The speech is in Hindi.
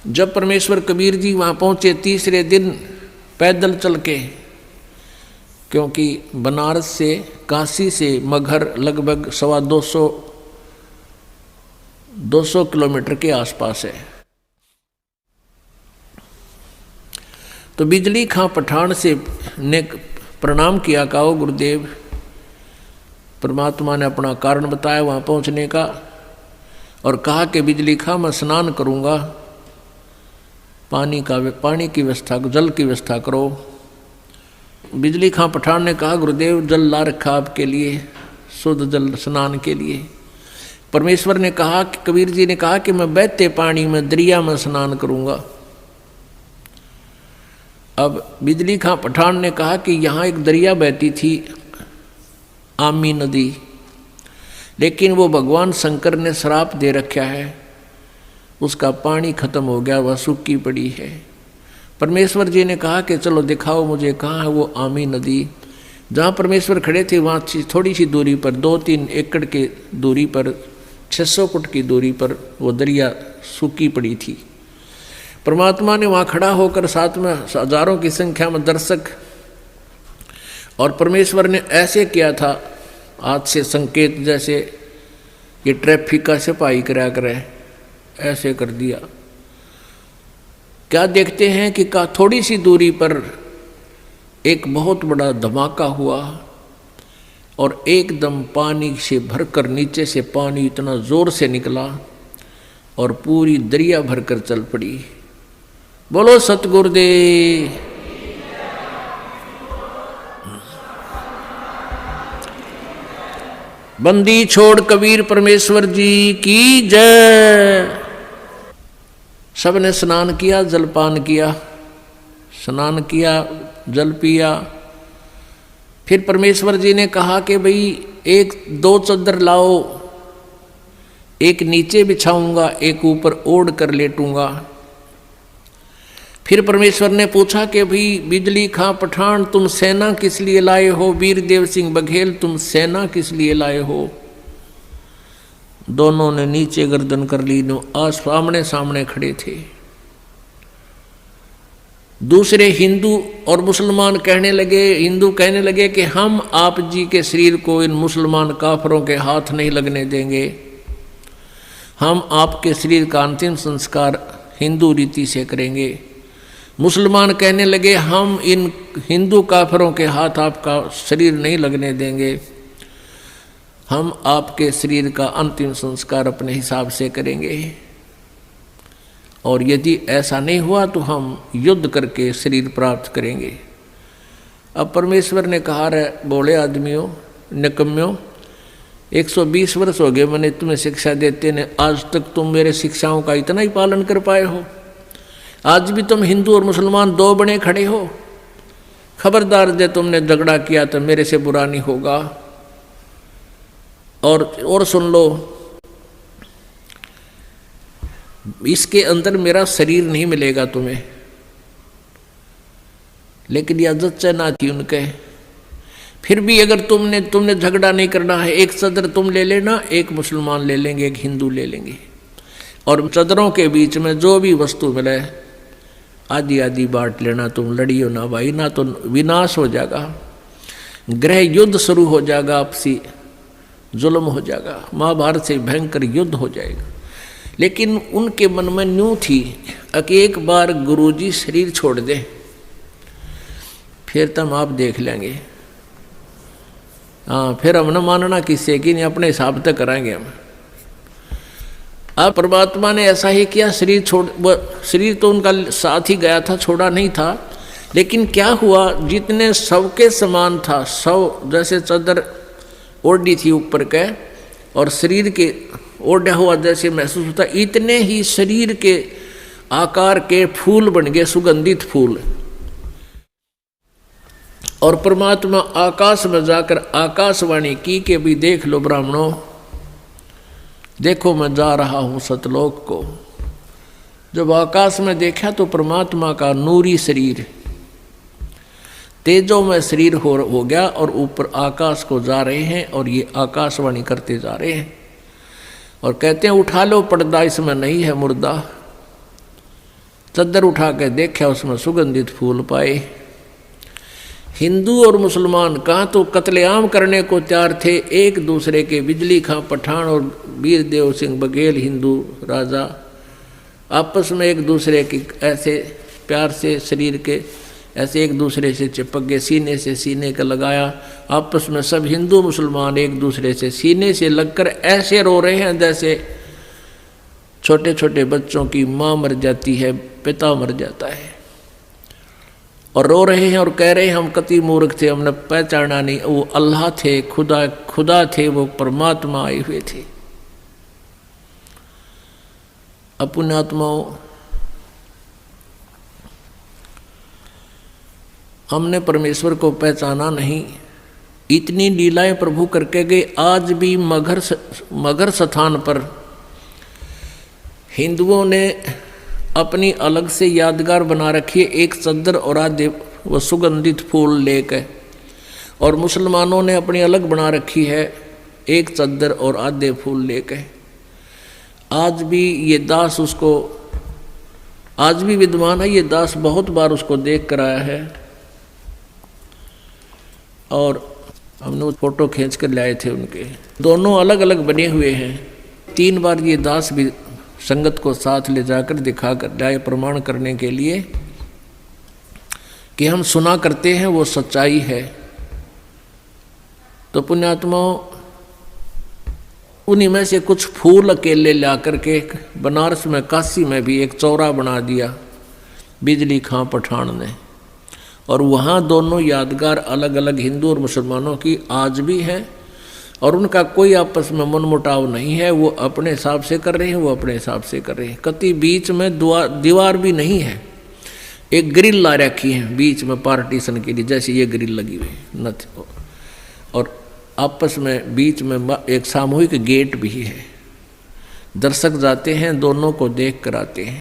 जब परमेश्वर कबीर जी वहाँ पहुँचे तीसरे दिन पैदल चल के, क्योंकि बनारस से काशी से मगहर लगभग 200 किलोमीटर के आसपास है। तो बिजली खां पठान से ने प्रणाम किया, कहो गुरुदेव। परमात्मा ने अपना कारण बताया वहाँ पहुँचने का और कहा कि बिजली खां मैं स्नान करूँगा, पानी की व्यवस्था, जल की व्यवस्था करो। बिजली खां पठान ने कहा गुरुदेव जल ला रखा आपके लिए, शुद्ध जल स्नान के लिए। परमेश्वर ने कहा कि कबीर जी ने कहा कि मैं बहते पानी में दरिया में स्नान करूँगा। अब बिजली खां पठान ने कहा कि यहाँ एक दरिया बहती थी, आमी नदी, लेकिन वो भगवान शंकर ने श्राप दे रखा है, उसका पानी खत्म हो गया, वह सूखी पड़ी है। परमेश्वर जी ने कहा कि चलो दिखाओ मुझे कहाँ है वो आमी नदी। जहाँ परमेश्वर खड़े थे वहाँ थोड़ी सी दूरी पर, 2-3 एकड़ के दूरी पर, 600 फुट की दूरी पर वो दरिया सूखी पड़ी थी। परमात्मा ने वहाँ खड़ा होकर साथ में हजारों की संख्या में दर्शक, और परमेश्वर ने ऐसे किया था हाथ से संकेत, जैसे ये ट्रैफिक का सिपाही करा करे, ऐसे कर दिया। क्या देखते हैं कि थोड़ी सी दूरी पर एक बहुत बड़ा धमाका हुआ और एकदम पानी से भरकर नीचे से पानी इतना जोर से निकला और पूरी दरिया भरकर चल पड़ी। बोलो सतगुरुदेव। बंदी छोड़ कबीर परमेश्वर जी की जय। सबने स्नान किया, जलपान किया, स्नान किया, जल पिया। फिर परमेश्वर जी ने कहा कि भाई 1-2 चादर लाओ, एक नीचे बिछाऊंगा, एक ऊपर ओढ़ कर लेटूंगा। फिर परमेश्वर ने पूछा कि भाई बिजली खां पठान तुम सेना किस लिए लाए हो, वीरदेव सिंह बघेल तुम सेना किस लिए लाए हो। दोनों ने नीचे गर्दन कर ली, आमने सामने खड़े थे। दूसरे हिंदू और मुसलमान कहने लगे, हिंदू कहने लगे कि हम आप जी के शरीर को इन मुसलमान काफरों के हाथ नहीं लगने देंगे, हम आपके शरीर का अंतिम संस्कार हिंदू रीति से करेंगे। मुसलमान कहने लगे हम इन हिंदू काफरों के हाथ आपका शरीर नहीं लगने देंगे, हम आपके शरीर का अंतिम संस्कार अपने हिसाब से करेंगे, और यदि ऐसा नहीं हुआ तो हम युद्ध करके शरीर प्राप्त करेंगे। अब परमेश्वर ने कहा रे बोले आदमियों, निकम्यों, 120 वर्ष हो गए मैंने तुम्हें शिक्षा देते ने, आज तक तुम मेरे शिक्षाओं का इतना ही पालन कर पाए हो। आज भी तुम हिंदू और मुसलमान 2 बने खड़े हो। खबरदार जे तुमने झगड़ा किया तो मेरे से बुरा नहीं होगा। और सुन लो, इसके अंदर मेरा शरीर नहीं मिलेगा तुम्हें। लेकिन यह जच्चा ना थी उनके। फिर भी अगर तुमने झगड़ा नहीं करना है, एक चदर तुम ले लेना, एक मुसलमान ले लेंगे, एक हिंदू ले लेंगे, और चदरों के बीच में जो भी वस्तु मिले आधी आधी बांट लेना। तुम लड़ियो ना भाई, ना तो विनाश हो जाएगा, गृह युद्ध शुरू हो जाएगा, आपसी जुल्म हो जाएगा, महाभारत से भयंकर युद्ध हो जाएगा। लेकिन उनके मन में न्यू थी कि एक बार गुरुजी शरीर छोड़ दे, फिर तुम आप देख लेंगे। हाँ, फिर हम न मानना किससे कि नहीं, अपने हिसाब तक कराएंगे हम। अब परमात्मा ने ऐसा ही किया, शरीर तो उनका साथ ही गया था, छोड़ा नहीं था। लेकिन क्या हुआ, जितने सबके समान था, सब जैसे चादर ओढ़ी थी ऊपर के और शरीर के ओढ़ा हुआ जैसे महसूस होता, इतने ही शरीर के आकार के फूल बन गए, सुगंधित फूल। और परमात्मा आकाश में जाकर आकाशवाणी की कि भी देख लो ब्राह्मणों, देखो मैं जा रहा हूँ सतलोक को। जब आकाश में देखा तो परमात्मा का नूरी शरीर तेजो में शरीर हो गया और ऊपर आकाश को जा रहे हैं, और ये आकाशवाणी करते जा रहे हैं और कहते हैं उठा लो पर्दा, इसमें नहीं है मुर्दा। चद्दर उठा के देखा, उसमें सुगंधित फूल पाए। हिंदू और मुसलमान कहाँ तो कत्लेआम करने को तैयार थे एक दूसरे के। बिजली खां पठान और वीर देव सिंह बघेल हिंदू राजा आपस में एक दूसरे की ऐसे प्यार से शरीर के ऐसे एक दूसरे से चिपक गए, सीने से सीने का लगाया। आपस में सब हिंदू मुसलमान एक दूसरे से सीने से लगकर ऐसे रो रहे हैं जैसे छोटे छोटे बच्चों की माँ मर जाती है, पिता मर जाता है, और रो रहे हैं और कह रहे हैं हम कति मूर्ख थे, हमने पहचाना नहीं, वो अल्लाह थे, खुदा थे, वो परमात्मा आए हुए थे। अपने आत्माओं, हमने परमेश्वर को पहचाना नहीं, इतनी लीलाएं प्रभु करके गए। आज भी मगर स्थान पर हिंदुओं ने अपनी अलग से यादगार बना रखी है, एक चद्दर और आधे वो सुगंधित फूल लेकर, और मुसलमानों ने अपनी अलग बना रखी है, एक चद्दर और आधे फूल लेकर। आज भी ये दास उसको, आज भी विद्वान है ये दास, बहुत बार उसको देख कर आया है, और हमने वो फोटो खींच कर लाए थे उनके। दोनों अलग अलग बने हुए हैं। 3 बार ये दास भी संगत को साथ ले जाकर दिखा कर लाए, प्रमाण करने के लिए कि हम सुना करते हैं वो सच्चाई है। तो पुण्यात्माओं, उन्हीं में से कुछ फूल अकेले ला करके बनारस में, काशी में भी एक चौरा बना दिया बिजली खां पठान ने, और वहाँ दोनों यादगार अलग अलग हिंदू और मुसलमानों की आज भी है, और उनका कोई आपस में मनमुटाव नहीं है। वो अपने हिसाब से कर रहे हैं, वो अपने हिसाब से कर रहे हैं। कति बीच में दीवार भी नहीं है, एक ग्रिल ला रखी है बीच में पार्टीशन के लिए, जैसे ये ग्रिल लगी हुई न, और आपस में बीच में एक सामूहिक गेट भी है। दर्शक जाते हैं, दोनों को देख कर आते हैं।